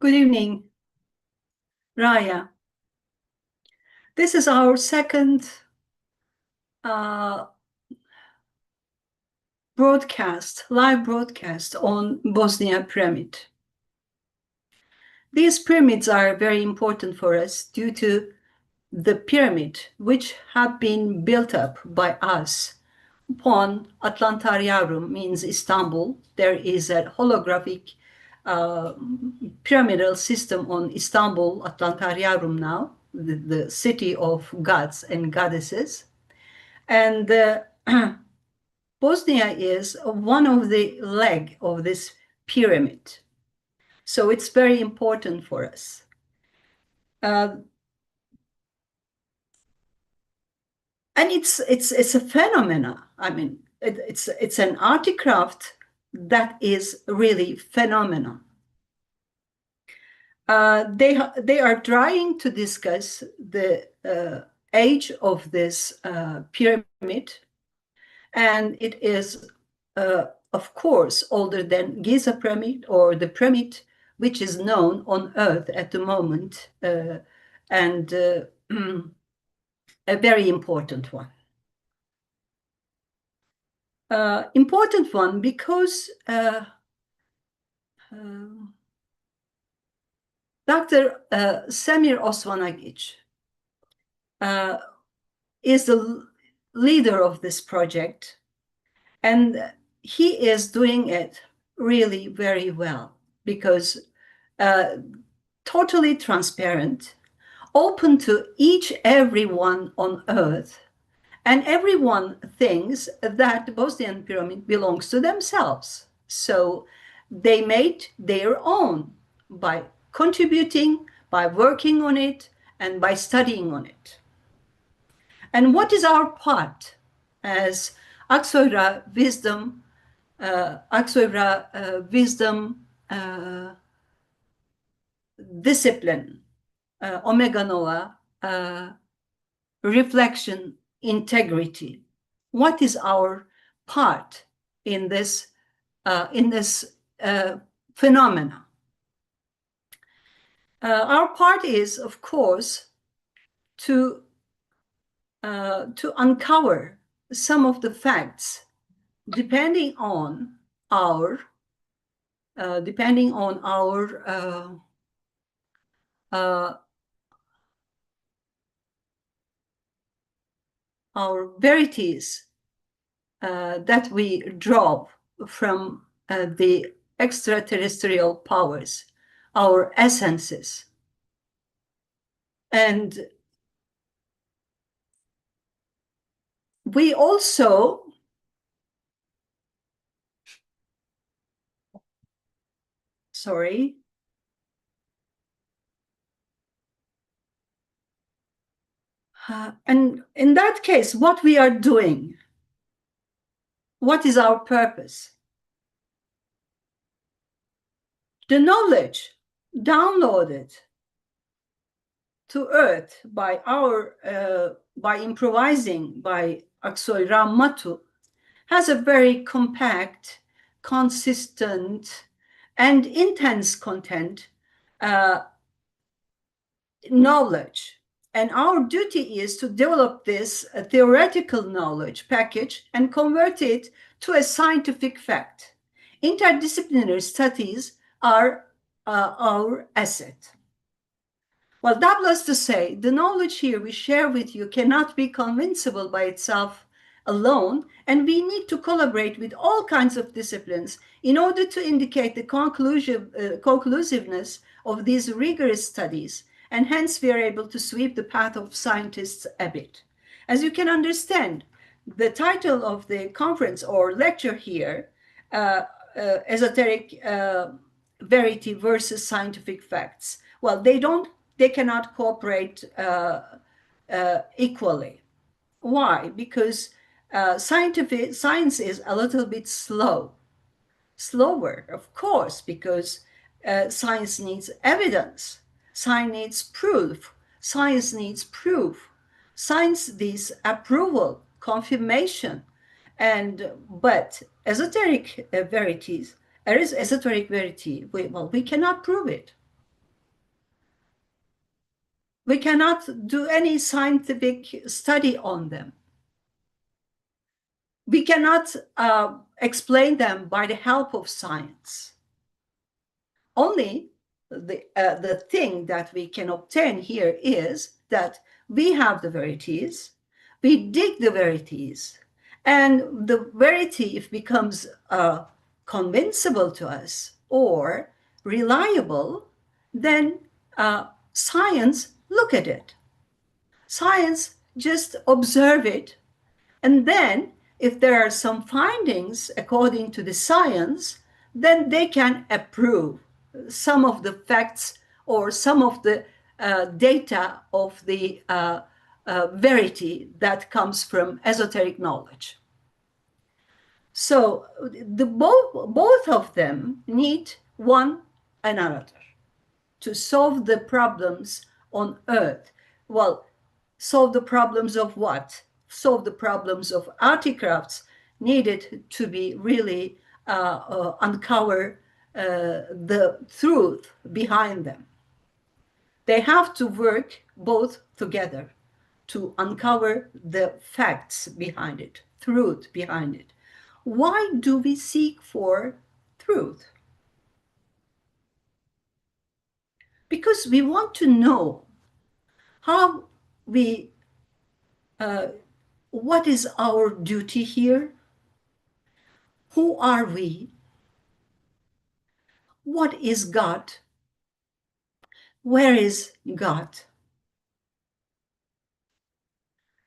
Good evening, Raya. This is our second live broadcast on Bosnia Pyramid. These pyramids are very important for us due to the pyramid which have been built up by us upon Atlantaryavrum, means Istanbul. There is a holographic pyramidal system on Istanbul, Atlantaryavrum now, the city of gods and goddesses. And Bosnia is one of the leg of this pyramid. So it's very important for us. And it's a phenomena. I mean, it's an articraft that is really phenomenal. They are trying to discuss the age of this pyramid, and it is, of course, older than Giza pyramid, or the pyramid which is known on Earth at the moment, and a very important one. Important one because Dr. Semir Osmanagic is the leader of this project, and he is doing it really very well because totally transparent, open to everyone on Earth, and everyone thinks that the Bosnian pyramid belongs to themselves. So they made their own by contributing, by working on it, and by studying on it. And what is our part as Axoy wisdom, discipline, Omeganova, reflection, integrity? What is our part in this phenomena? Our part is, of course, to uncover some of the facts depending on our verities that we draw from the extraterrestrial powers, our essences. And we also and in that case, what we are doing, what is our purpose? The knowledge downloaded to Earth by improvising by Axoy Matu has a very compact, consistent, and intense content knowledge. And our duty is to develop this theoretical knowledge package and convert it to a scientific fact. Interdisciplinary studies are our asset. Well, doubtless to say, the knowledge here we share with you cannot be convincible by itself alone, and we need to collaborate with all kinds of disciplines in order to indicate the conclusiveness of these rigorous studies, and hence we are able to sweep the path of scientists a bit. As you can understand, the title of the conference or lecture here, Esoteric Verity versus Scientific Facts. Well, they cannot cooperate equally. Why? Because science is a little bit slower, of course, because science needs evidence, science needs proof, science needs approval, confirmation, but esoteric verities, esoteric verity, we cannot prove it. We cannot do any scientific study on them. We cannot explain them by the help of science. Only the thing that we can obtain here is that we have the verities, we dig the verities, and the verity, if becomes convincible to us or reliable, then science look at it. Science just observe it, and then if there are some findings according to the science, then they can approve some of the facts or some of the data of the verity that comes from esoteric knowledge. So both of them need one another to solve the problems on Earth. Well, solve the problems of what? Solve the problems of articrafts needed to be really uncover the truth behind them. They have to work both together to uncover the facts behind it, truth behind it. Why do we seek for truth? Because we want to know how we, what is our duty here? Who are we? What is God? Where is God?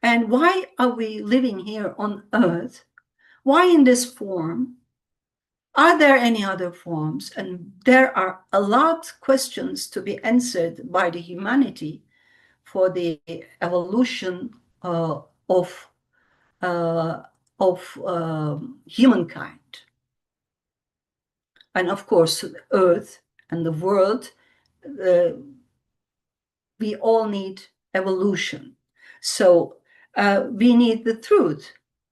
And why are we living here on earth? Why in this form? Are there any other forms? And there are a lot of questions to be answered by the humanity for the evolution of humankind. And of course, the earth and the world, we all need evolution. So we need the truth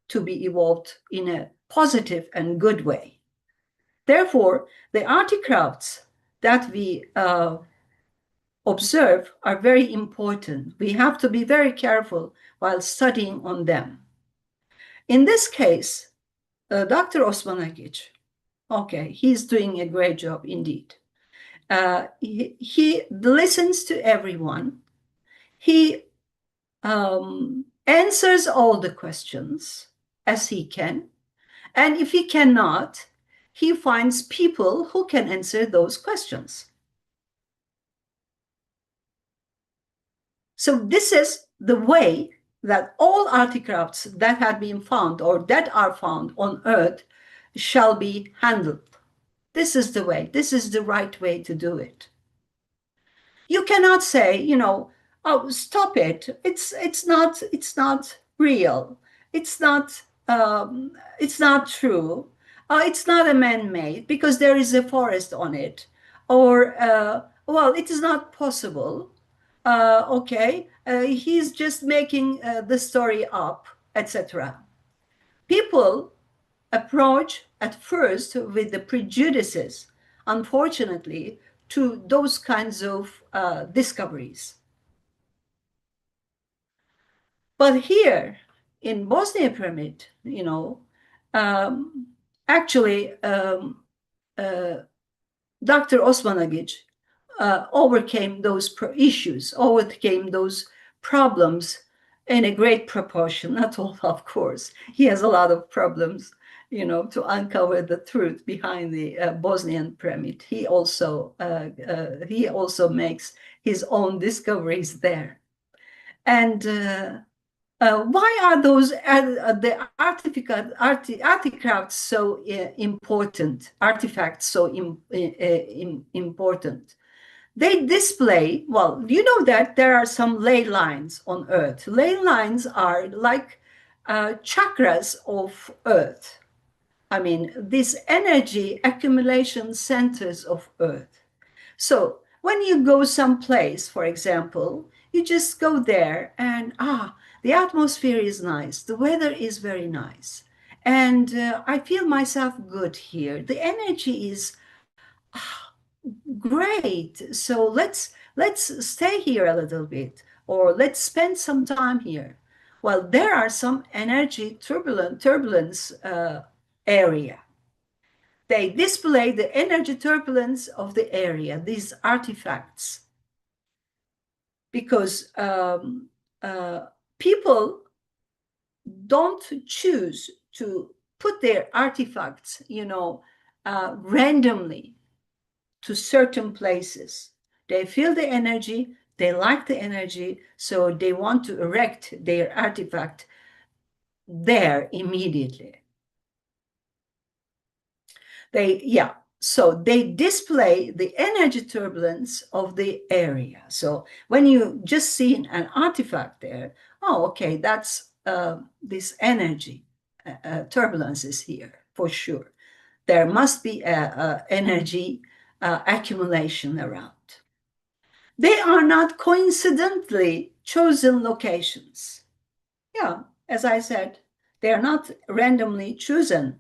to be evolved in a positive and good way. Therefore, the articrafts that we observe are very important. We have to be very careful while studying on them. In this case, Dr. Osmanagic, okay, he's doing a great job indeed. He listens to everyone. He answers all the questions as he can. And if he cannot, he finds people who can answer those questions. So this is the way that all articrafts that have been found or that are found on Earth shall be handled. This is the way. This is the right way to do it. You cannot say, you know, oh, stop it. It's not real. It's not true. It's not a man-made because there is a forest on it. Or, well, it is not possible. Okay, he's just making the story up, etc. People approach at first with the prejudices, unfortunately, to those kinds of discoveries. But here in Bosnia Pyramid, you know, actually, Dr. Osmanagic overcame those issues, overcame those problems in a great proportion. Not all, of course. He has a lot of problems, you know, to uncover the truth behind the Bosnian pyramid. He also makes his own discoveries there. And why are those the artifacts so important? Artifacts so important? They display, well, you know that there are some ley lines on Earth. Ley lines are like chakras of Earth. I mean, these energy accumulation centers of Earth. So when you go someplace, for example, you just go there and, the atmosphere is nice. The weather is very nice. And I feel myself good here. The energy is great. So let's let's stay here a little bit, or let's spend some time here. Well, there are some energy turbulence area. They display the energy turbulence of the area, these artifacts, because people don't choose to put their artifacts, randomly to certain places. They feel the energy, they like the energy, so they want to erect their artifact there immediately. So they display the energy turbulence of the area. So when you just see an artifact there, oh, okay, that's this energy turbulence is here for sure. There must be energy accumulation around. They are not coincidentally chosen locations. Yeah, as I said, they are not randomly chosen,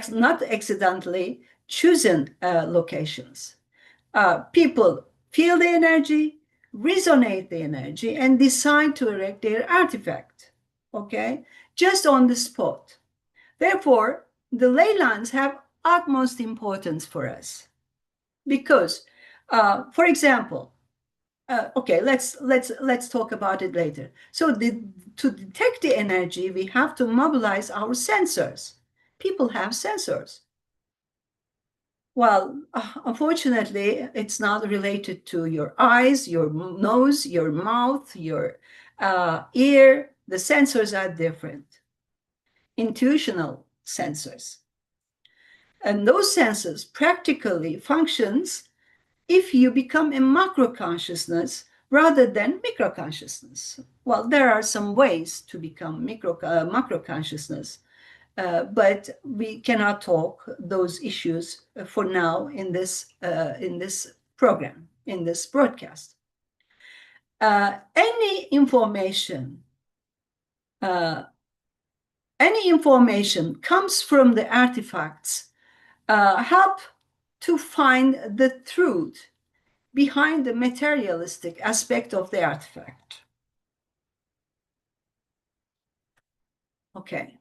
not accidentally chosen locations. People feel the energy, resonate the energy, and decide to erect their artifact, okay, just on the spot. Therefore, the ley lines have utmost importance for us because, for example, okay, let's talk about it later. So to detect the energy, we have to mobilize our sensors. People have sensors. Well, unfortunately, it's not related to your eyes, your nose, your mouth, your ear. The sensors are different. Intuitional sensors. And those sensors practically functions if you become a macro consciousness rather than micro consciousness. Well, there are some ways to become macro consciousness, but we cannot talk those issues for now in this program, in this broadcast. Any information comes from the artifacts help to find the truth behind the materialistic aspect of the artifact. Okay.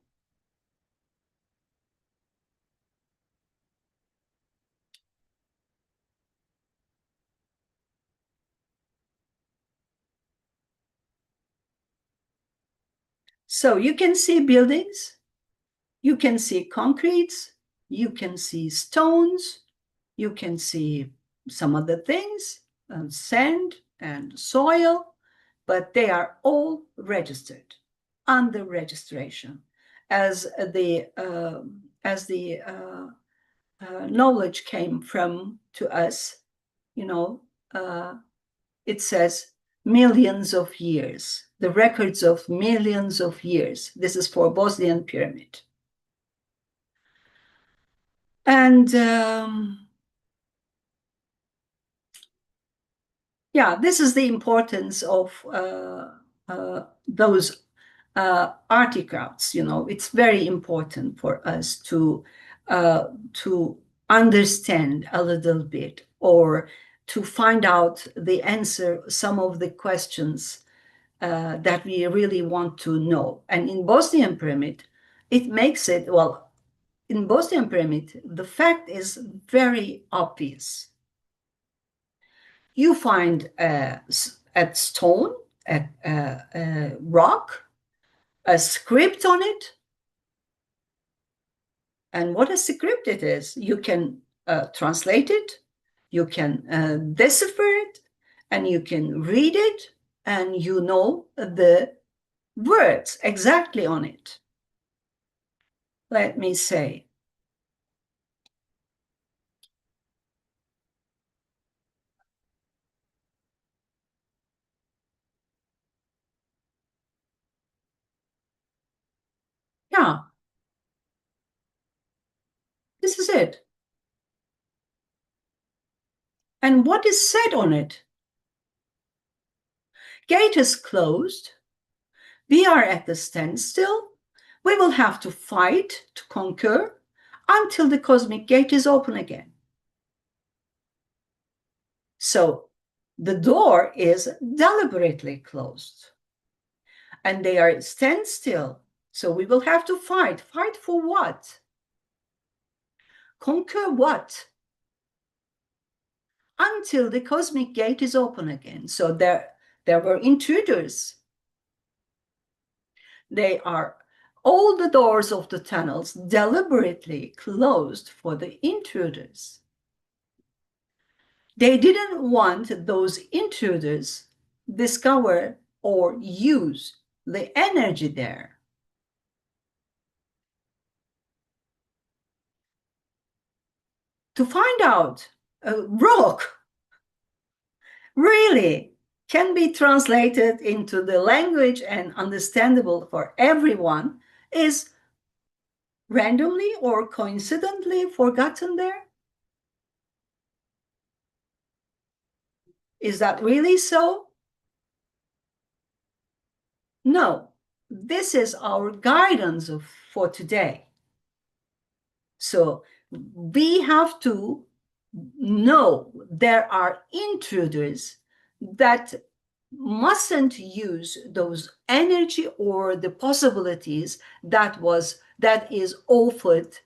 So you can see buildings, you can see concretes, you can see stones, you can see some other things, sand and soil, but they are all registered under registration as the knowledge came from to us. It says millions of years, the records of millions of years. This is for Bosnian pyramid. And this is the importance of those artifacts. It's very important for us to understand a little bit, or to find out the answer, some of the questions that we really want to know. And in Bosnian pyramid, it makes it, well, in Bosnian pyramid, the fact is very obvious. You find a stone, a rock, a script on it. And what a script it is, you can translate it, you can decipher it, and you can read it, and you know the words exactly on it. Let me say, yeah, this is it. And what is said on it? Gate is closed. We are at the standstill. We will have to fight to conquer until the cosmic gate is open again. So The door is deliberately closed. And they are stand still. So we will have to fight. Fight for what? Conquer what? Until the cosmic gate is open again. So there were intruders. They are all the doors of the tunnels deliberately closed for the intruders. They didn't want those intruders discover or use the energy there. To find out a rock really can be translated into the language and understandable for everyone is randomly or coincidentally forgotten there? Is that really so? No, this is our guidance for today. So we have to know there are intruders that mustn't use those energy or the possibilities that is offered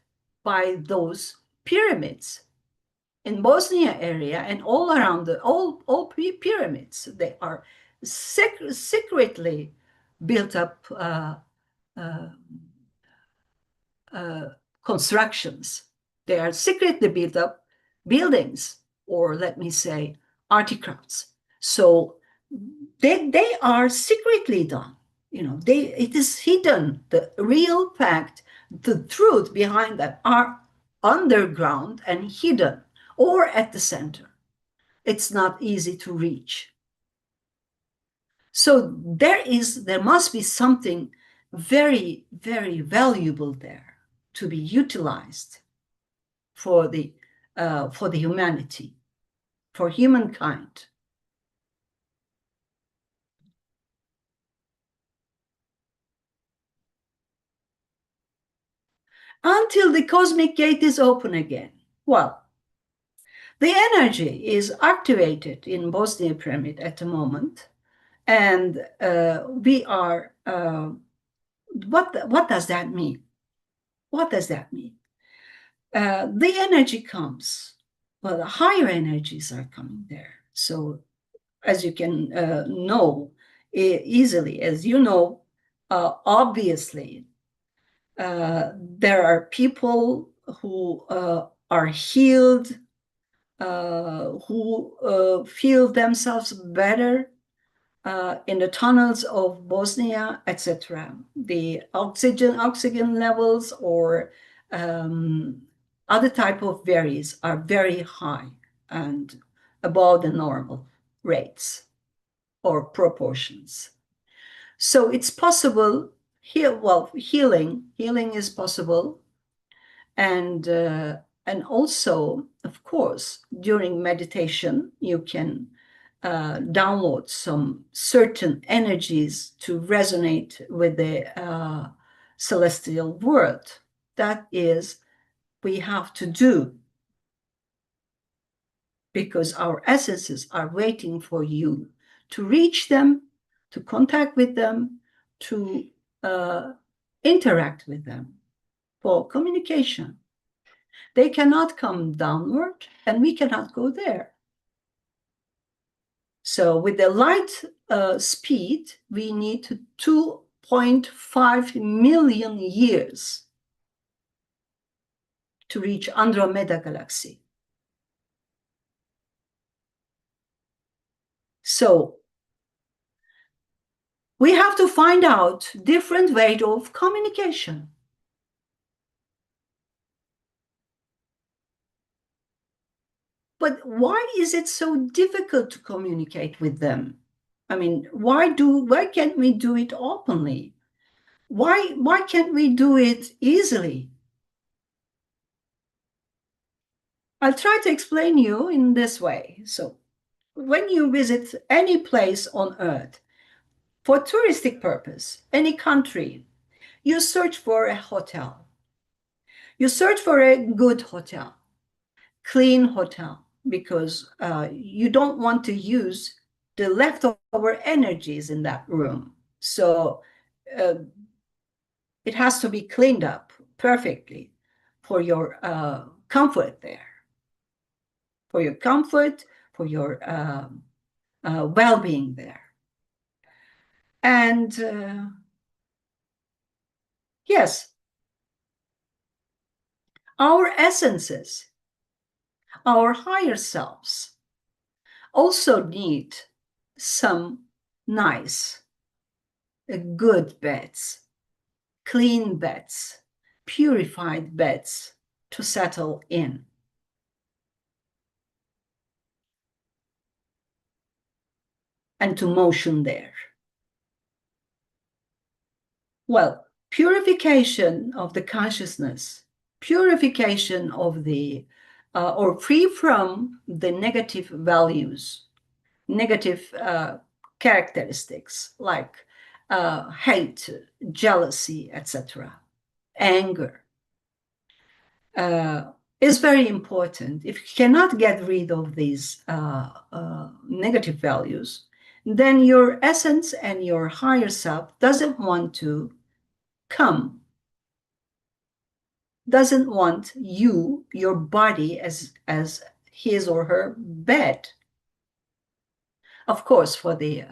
by those pyramids in Bosnia area and all around all pyramids. They are secretly built up uh, constructions. They are secretly built up buildings, or let me say, artifacts. So they are secretly done. It is hidden. The real fact, the truth behind that are underground and hidden, or at the center. It's not easy to reach. So there must be something very, very valuable there to be utilized for the humanity, for humankind. Until the cosmic gate is open again. Well, the energy is activated in Bosnia Pyramid at the moment, and we are. What does that mean? What does that mean? The energy comes. Well, the higher energies are coming there. So, as you can know easily, as you know, obviously, there are people who are healed, who feel themselves better in the tunnels of Bosnia, etc. The oxygen levels or other type of varies are very high and above the normal rates or proportions. So it's possible. Healing is possible, and also, of course, during meditation, you can download some certain energies to resonate with the celestial world. That is, we have to do, because our essences are waiting for you to reach them, to contact with them, to interact with them for communication. They cannot come downward, and we cannot go there. So with the light speed, we need 2.5 million years to reach Andromeda galaxy. So we have to find out different ways of communication. But why is it so difficult to communicate with them? I mean, why can't we do it openly? Why can't we do it easily? I'll try to explain you in this way. So when you visit any place on earth for touristic purpose, any country, you search for a hotel. You search for a good hotel, clean hotel, because you don't want to use the leftover energies in that room. So it has to be cleaned up perfectly for your comfort there, for your comfort, for your well-being there. And yes, our essences, our higher selves, also need some nice, good beds, clean beds, purified beds to settle in. And to motion there. Well, purification of the consciousness, purification of the, or free from the negative values, negative characteristics like hate, jealousy, etc., anger, is very important. If you cannot get rid of these negative values, then your essence and your higher self doesn't want to come, doesn't want you, your body, as his or her bed. Of course, for the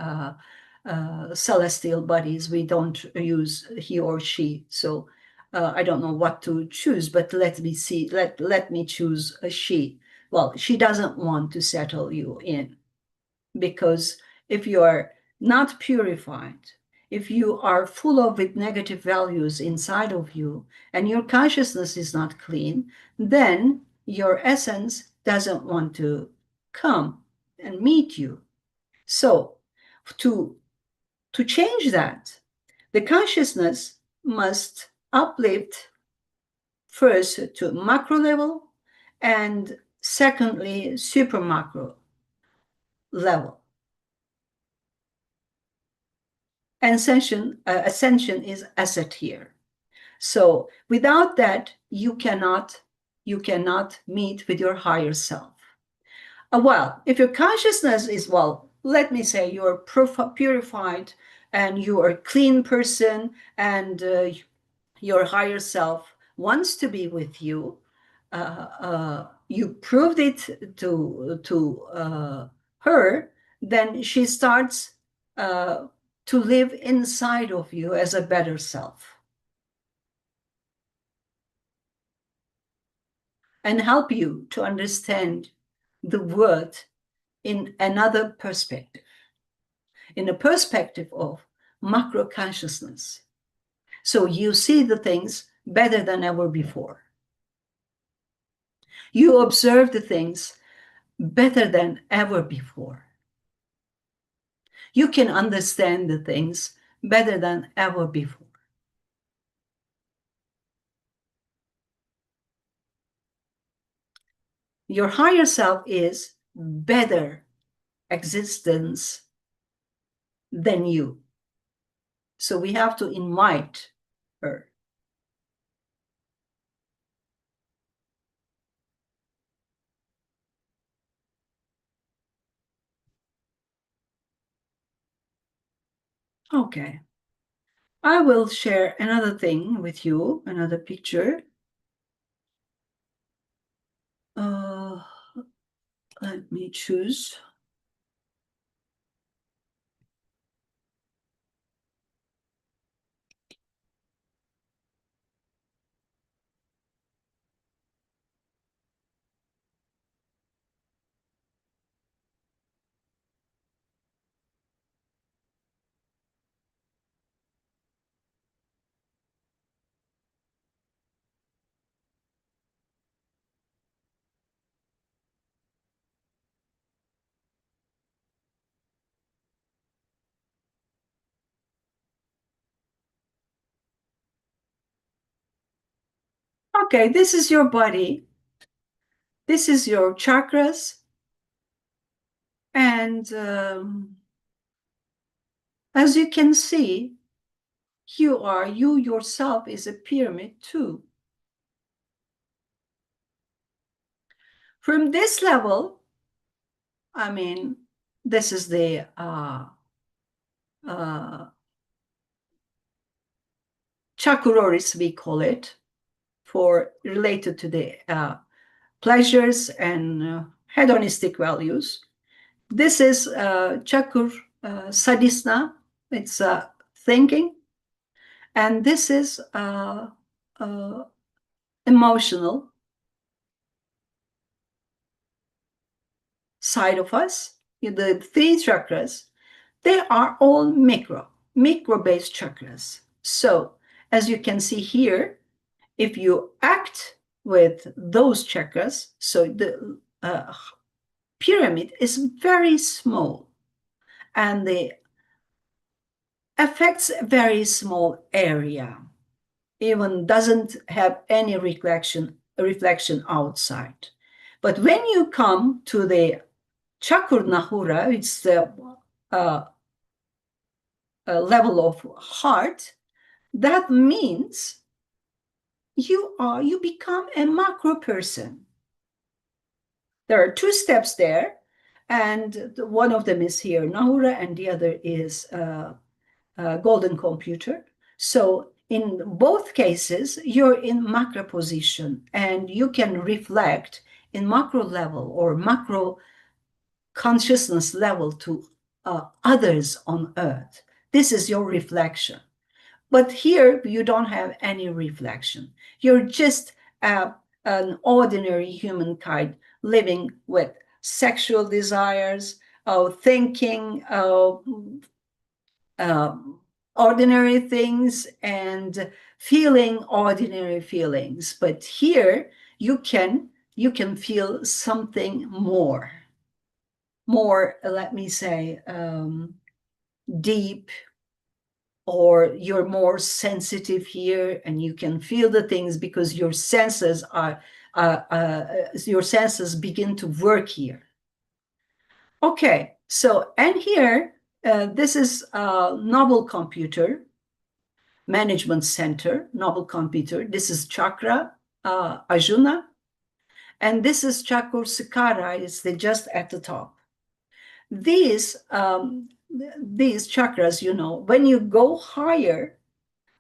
celestial bodies, we don't use he or she. So I don't know what to choose, but let me see. Let me choose a she. Well, she doesn't want to settle you in, because if you are not purified, if you are full of with negative values inside of you, and your consciousness is not clean, then your essence doesn't want to come and meet you. So to change that, the consciousness must uplift first to macro level, and secondly, super macro level. And ascension is asset here. So without that, you cannot meet with your higher self. Well, if your consciousness is, well, let me say you're purified and you are a clean person, and your higher self wants to be with you, you proved it to her, then she starts to live inside of you as a better self and help you to understand the world in another perspective, in a perspective of macro consciousness. So you see the things better than ever before. You observe the things better than ever before. You can understand the things better than ever before. Your higher self is better existence than you. So we have to invite her. Okay. I will share another thing with you, another picture. Let me choose. Okay, this is your body. This is your chakras. And as you can see, you yourself is a pyramid too. From this level, I mean, this is the chakroris, we call it, for related to the pleasures and hedonistic values. This is chakur sadhisna, it's thinking, and this is emotional side of us. The three chakras, they are all micro-based chakras. So as you can see here, if you act with those chakras, so the pyramid is very small and the affects a very small area, even doesn't have any reflection outside. But when you come to the Chakur Nahura, it's the level of heart, that means you become a macro person. There are two steps there, and one of them is here, Nahura, and the other is golden computer. So in both cases, you're in macro position, and you can reflect in macro level or macro consciousness level to others on earth. This is your reflection. But here, you don't have any reflection. You're just an ordinary humankind living with sexual desires, thinking ordinary things and feeling ordinary feelings. But here, you can feel something more, let me say, deep, or you're more sensitive here and you can feel the things because your senses begin to work here. Okay, so, and here, this is Noble Computer Management Center, Noble Computer. This is Chakra Ajuna, and this is Chakra Sakara, it's just at the top. These chakras, when you go higher,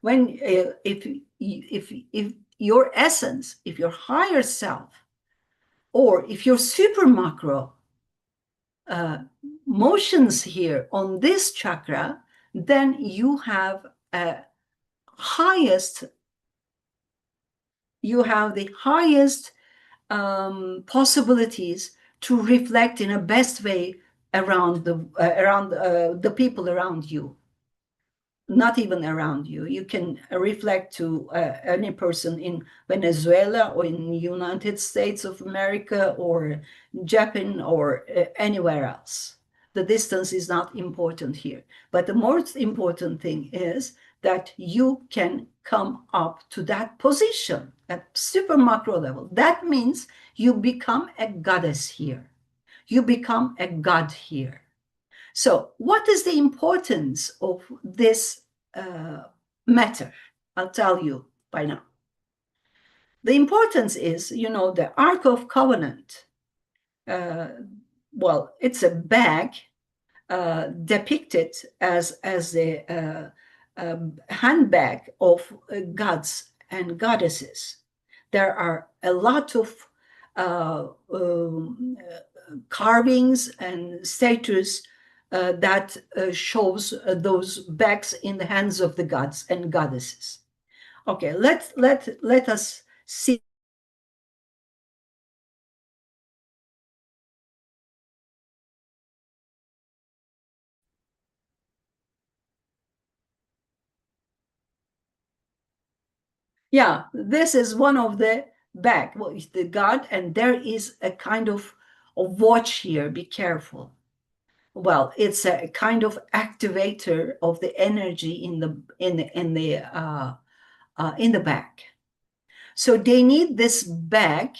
when if your essence, if your higher self, or if your super macro motions here on this chakra, then you have the highest possibilities to reflect in a best way around the people around you. Not even around you. You can reflect to any person in Venezuela or in the United States of America or Japan or anywhere else. The distance is not important here. But the most important thing is that you can come up to that position at super macro level. That means you become a goddess here. You become a god here. So what is the importance of this matter? I'll tell you by now. The importance is, the Ark of Covenant. Well, it's a bag depicted as a handbag of gods and goddesses. There are a lot of carvings and statues that shows those bags in the hands of the gods and goddesses. Okay, let us see. Yeah, this is one of the bag, the god, and there is a kind of a watch here. Be careful. Well, it's a kind of activator of the energy in the bag. So they need this bag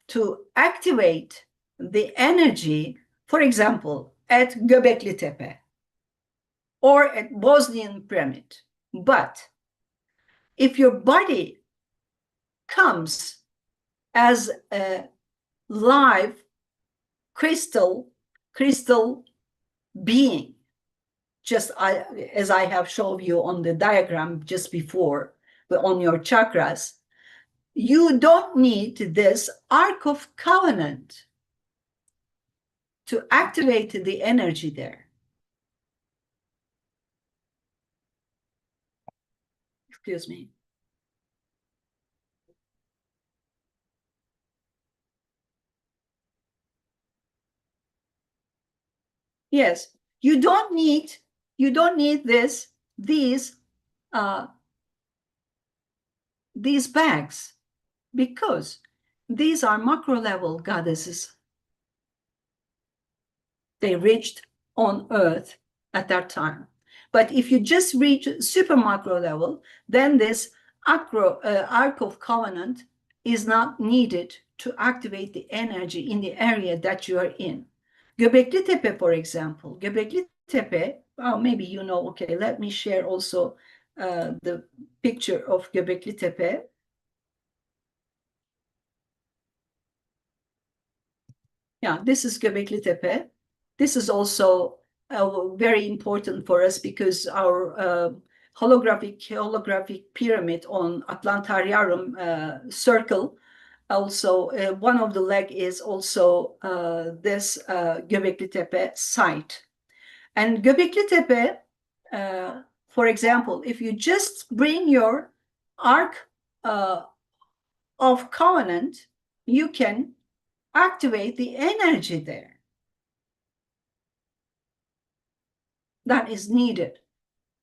to activate the energy, for example, at Göbekli Tepe or at Bosnian Pyramid. But if your body comes as a live crystal crystal being, just as I have shown you on the diagram just before, but on your chakras, you don't need this Ark of Covenant to activate the energy there. Excuse me. Yes, you don't need these bags, because these are macro level goddesses. They reached on earth at that time. But if you just reach super macro level, then this Ark of Covenant is not needed to activate the energy in the area that you are in. Göbekli Tepe, for example. Göbekli Tepe, oh, maybe you know, okay, let me share also the picture of Göbekli Tepe. Yeah, this is Göbekli Tepe. This is also very important for us because our holographic pyramid on Atlantarum circle, also one of the leg is also this Göbekli Tepe site. And Göbekli Tepe, for example, if you just bring your Ark of Covenant, you can activate the energy there that is needed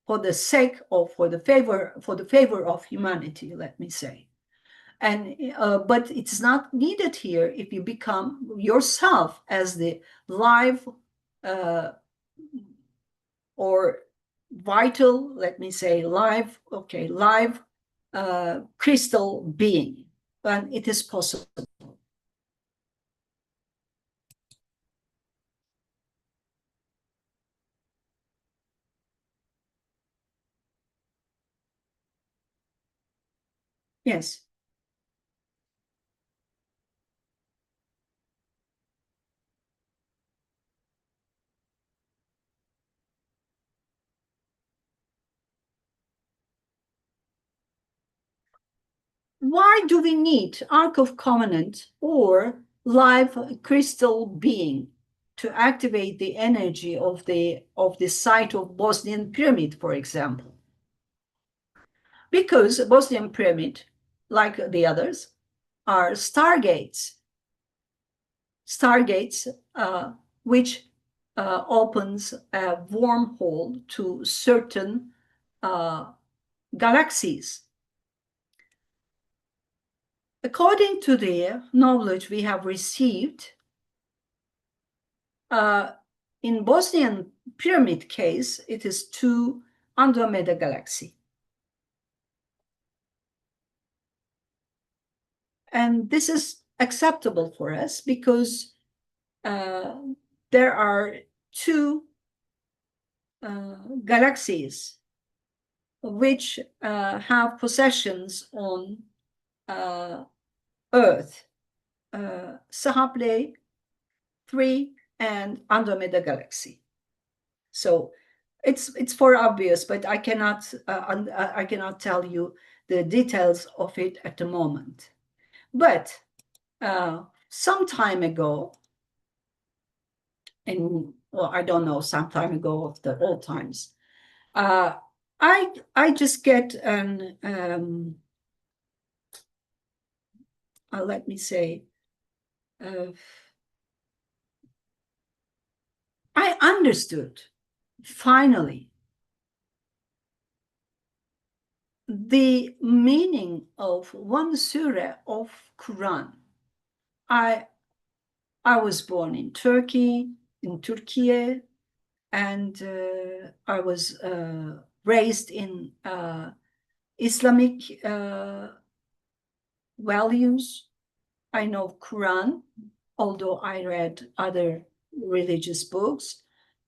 for the sake of, for the favor of humanity, let me say. And but it's not needed here if you become yourself as the live or vital, let me say, live crystal being, and it is possible. Yes. Why do we need Ark of Covenant or live crystal being to activate the energy of the site of Bosnian pyramid, for example? Because Bosnian pyramid, like the others, are stargates, which opens a wormhole to certain galaxies. According to the knowledge we have received, in Bosnian pyramid case, it is 2 Andromeda galaxy. And this is acceptable for us because there are 2 galaxies which have possessions on Earth, Sahaple 3 and Andromeda galaxy. So it's for obvious, but I cannot tell you the details of it at the moment. But some time ago, and well, I don't know, some time ago of the old times, I just get an let me say, I understood finally the meaning of one surah of Quran. I was born in Turkey, and I was raised in Islamic values. I know Quran, although I read other religious books.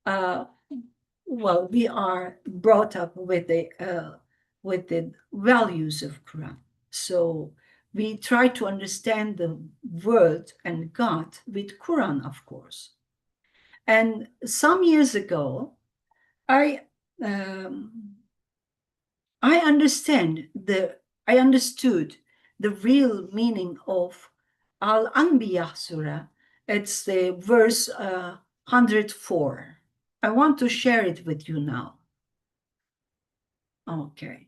Well, we are brought up with the values of Quran. So we try to understand the word and God with Quran, of course. And some years ago, um, I understood the real meaning of Al-Anbiya Surah. It's the verse 104. I want to share it with you now. Okay.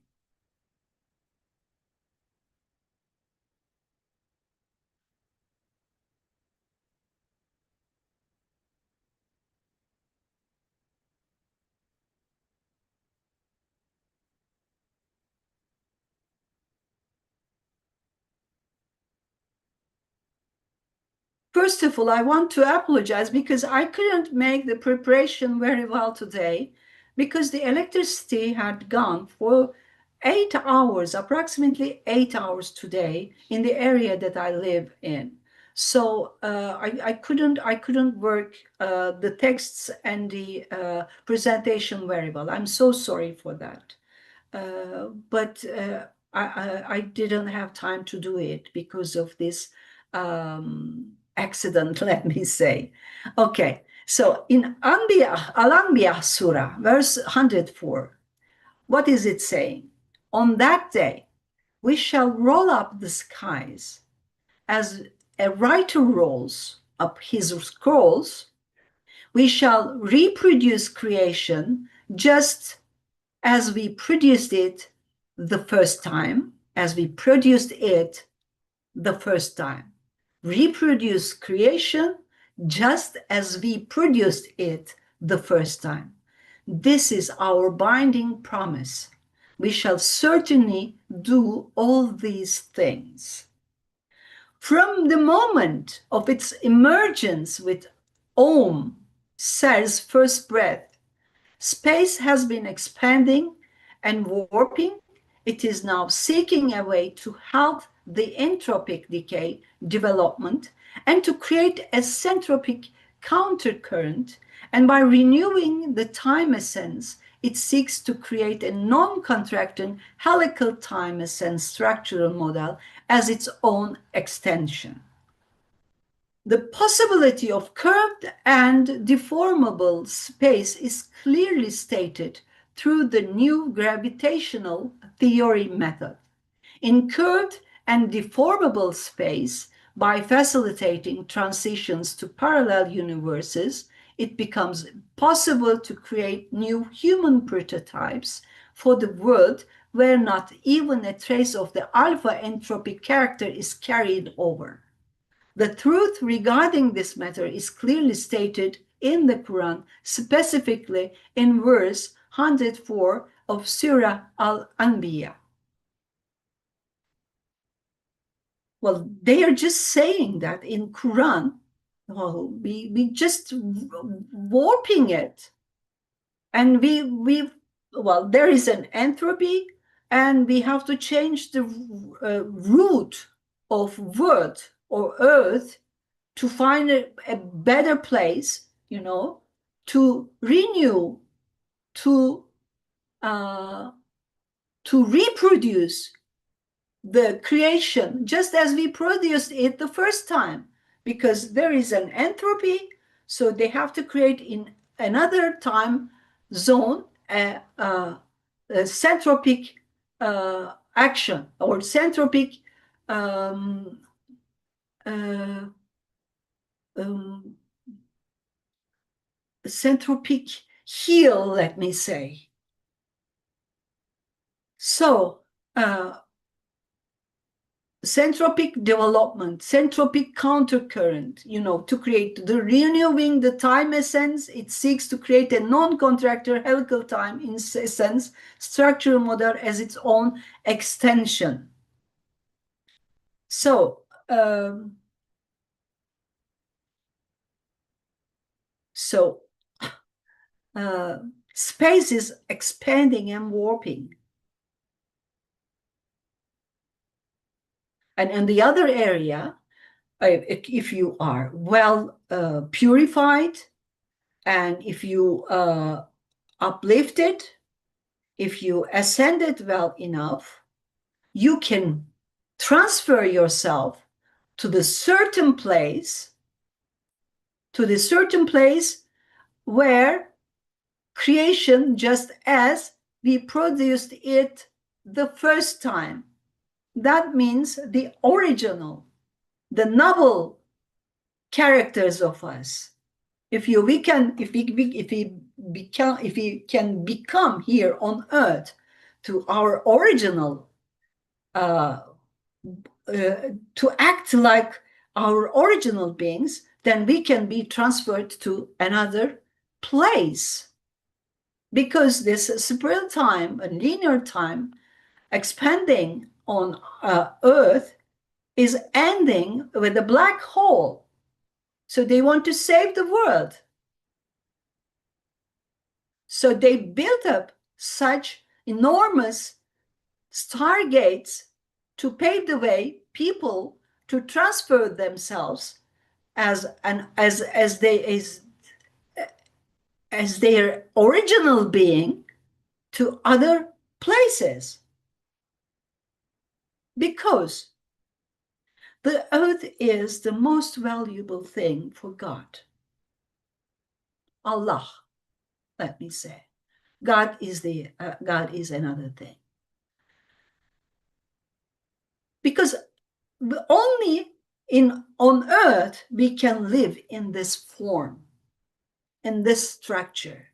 First of all, I want to apologize because I couldn't make the preparation very well today because the electricity had gone for 8 hours, approximately 8 hours today in the area that I live in. So I couldn't work the texts and the presentation very well. I'm so sorry for that. But I didn't have time to do it because of this accident, let me say. Okay, so in Al-Anbiya Surah, verse 104, what is it saying? On that day, we shall roll up the skies as a writer rolls up his scrolls. We shall reproduce creation just as we produced it the first time, as we produced it the first time. Reproduce creation just as we produced it the first time. This is our binding promise. We shall certainly do all these things. From the moment of its emergence with Om, Ser's first breath, space has been expanding and warping. It is now seeking a way to halt the entropic decay development and to create a centropic countercurrent. And by renewing the time essence, it seeks to create a non-contracting helical time essence structural model as its own extension. The possibility of curved and deformable space is clearly stated through the new gravitational theory method. In curved and deformable space, by facilitating transitions to parallel universes, it becomes possible to create new human prototypes for the world where not even a trace of the alpha entropic character is carried over. The truth regarding this matter is clearly stated in the Quran, specifically in verse 104 of Surah Al-Anbiya. Well, they are just saying that in Quran. Well, we just warping it, and well, there is an entropy, and we have to change the root of word or earth to find a better place, to renew, to reproduce the creation just as we produced it the first time, because there is an entropy, so they have to create in another time zone a centropic action or centropic centropic heel, let me say. So centropic development, centropic countercurrent, to create the renewing the time essence, it seeks to create a non-contractor helical time in essence structural model as its own extension. So space is expanding and warping. And in the other area, if you are well purified, and if you uplifted, if you ascended well enough, you can transfer yourself to the certain place where creation just as we produced it the first time. That means the original, the novel characters of us. If we can become here on earth to our original, to act like our original beings, then we can be transferred to another place. Because this spiral time, a linear time, expanding on Earth is ending with a black hole. So they want to save the world. So they built up such enormous stargates to pave the way people to transfer themselves as their original being to other places. Because the earth is the most valuable thing for God. Allah, let me say. God is another thing. Because only on earth we can live in this form, in this structure.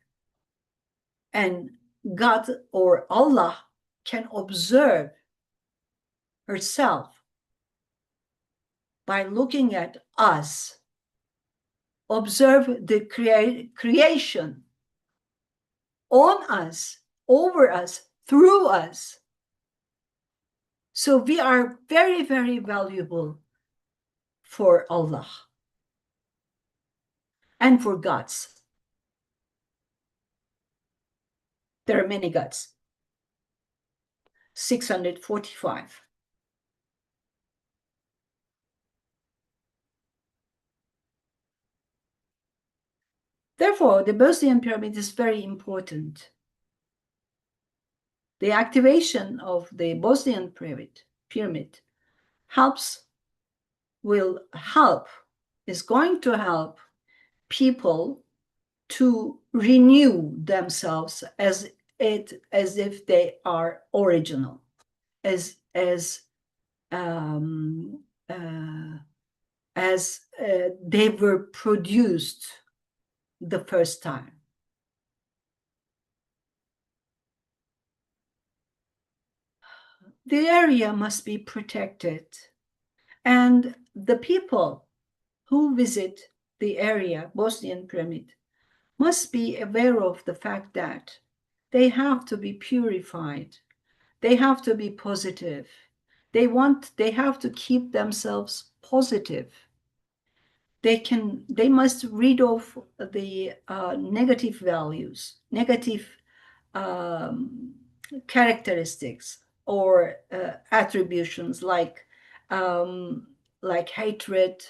And God or Allah can observe herself by looking at us, observe the creation on us, over us, through us. So we are very, very valuable for Allah and for gods. There are many gods. 645. Therefore, the Bosnian pyramid is very important. The activation of the Bosnian pyramid is going to help people to renew themselves as if they are original, as they were produced the first time. The area must be protected, and the people who visit the area, Bosnian pyramid, must be aware of the fact that they have to be purified. They have to be positive. They have to keep themselves positive. They must read off the negative values, negative characteristics or attributions like hatred,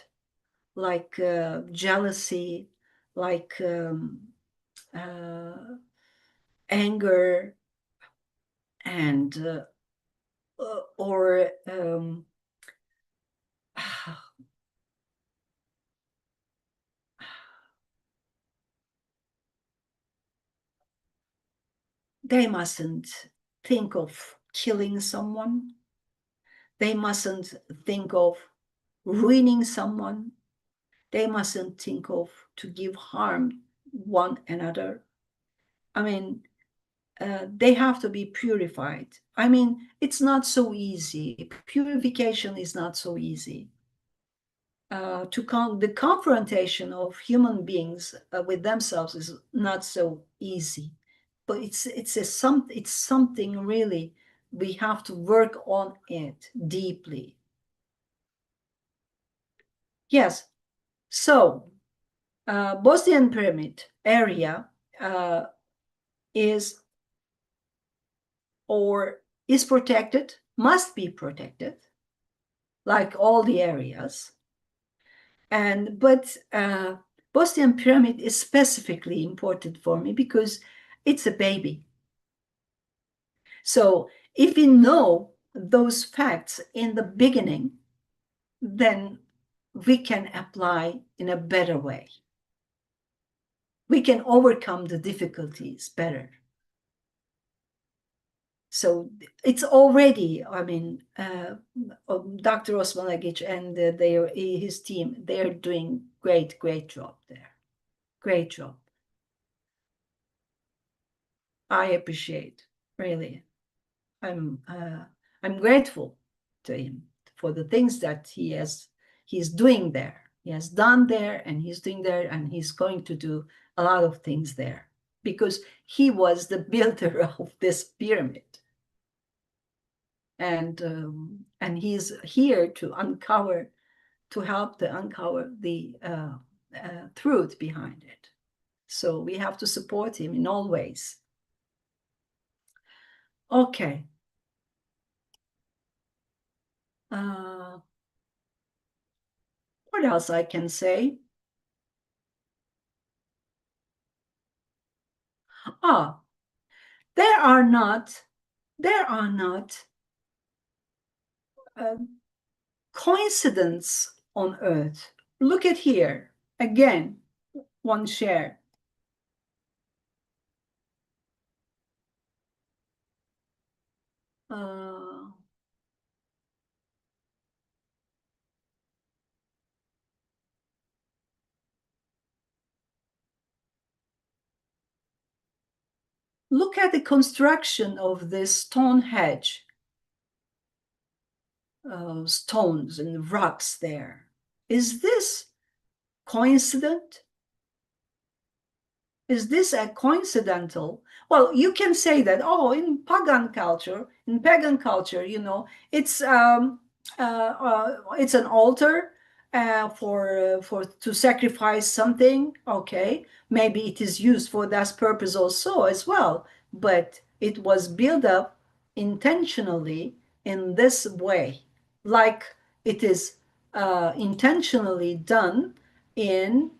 like jealousy, like anger, and they mustn't think of killing someone. They mustn't think of ruining someone. They mustn't think of to give harm one another. I mean, they have to be purified. I mean, it's not so easy. Purification is not so easy. The confrontation of human beings with themselves is not so easy, but it's something really we have to work on it deeply. Yes, so Bosnian pyramid area is protected, must be protected, like all the areas. But Bosnian pyramid is specifically important for me because it's a baby. So if we know those facts in the beginning, then we can apply in a better way. We can overcome the difficulties better. So it's already, I mean, Dr. Osmanagic and his team, they're doing great job there. Great job. I appreciate, really. I'm grateful to him for the things that he's doing there. He has done there, and he's doing there, and he's going to do a lot of things there because he was the builder of this pyramid. And he's here to help to uncover the truth behind it. So we have to support him in all ways. Okay. What else I can say? There are not coincidence on Earth. Look at here again. One share. Look at the construction of this stone hedge. Stones and rocks there. Is this coincident? Is this a coincidental? Well, you can say that, oh, in pagan culture, you know, it's an altar for to sacrifice something. Okay, maybe it is used for that purpose also as well, but it was built up intentionally in this way, like it is intentionally done in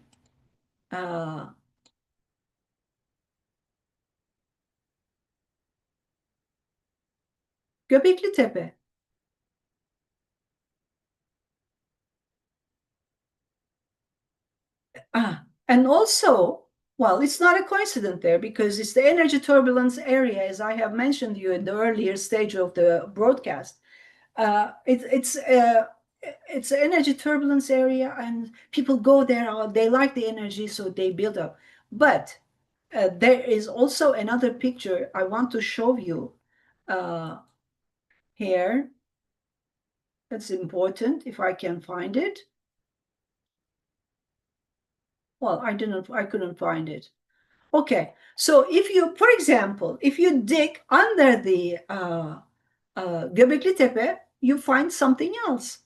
Göbekli Tepe. And also, well, it's not a coincidence there because it's the energy turbulence area, as I have mentioned you in the earlier stage of the broadcast. It's an energy turbulence area, and people go there. They like the energy, so they build up. But there is also another picture I want to show you here. That's important if I can find it. Well, I couldn't find it. Okay, so if you, for example, if you dig under the Göbekli Tepe, you find something else.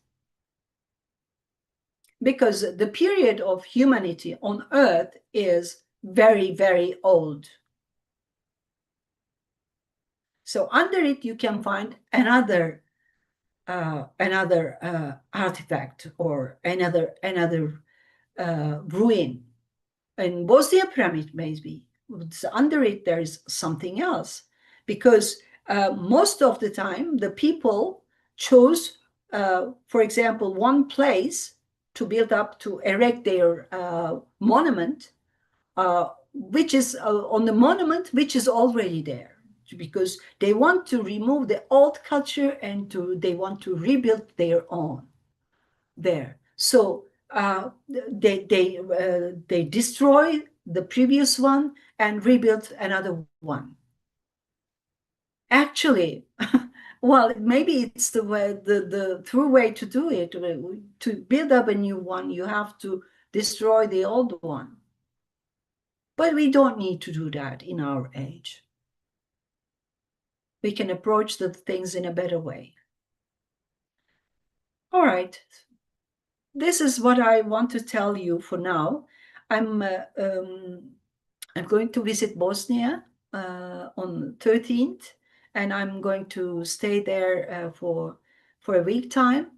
Because the period of humanity on Earth is very old. So under it, you can find another artifact or another ruin. In Bosnia pyramid, maybe under it there is something else, because most of the time the people chose, for example, one place to build up, to erect their monument, which is on the monument which is already there, because they want to remove the old culture and they want to rebuild their own there. So they destroy the previous one and rebuild another one. Actually, well, maybe it's the way, the true way to do it. To build up a new one, you have to destroy the old one. But we don't need to do that in our age. We can approach the things in a better way. All right. This is what I want to tell you for now. I'm going to visit Bosnia on 13th, and I'm going to stay there for a week time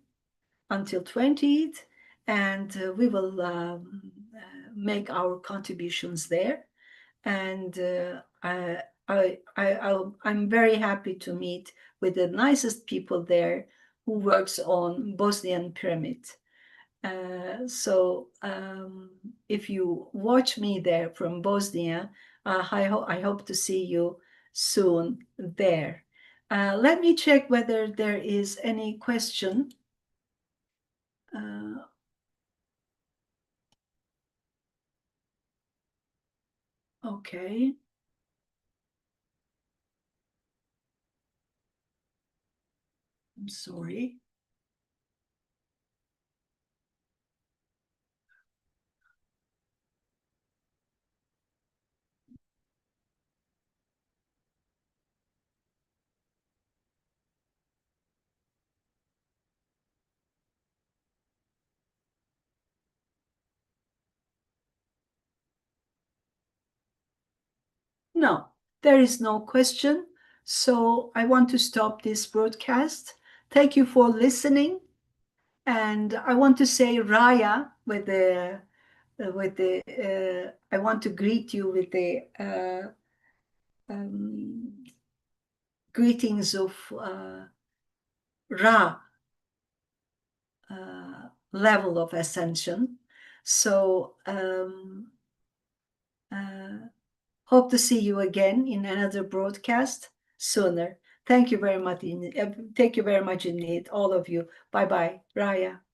until 20th, and we will make our contributions there. And I'm very happy to meet with the nicest people there who works on Bosnian pyramid. So if you watch me there from Bosnia, I hope to see you soon there. Let me check whether there is any question. Okay. I'm sorry. No, there is no question. So I want to stop this broadcast. Thank you for listening. And I want to say Raya I want to greet you with the greetings of Ra level of ascension. So hope to see you again in another broadcast sooner. Thank you very much. Thank you very much indeed, all of you. Bye bye, Raya.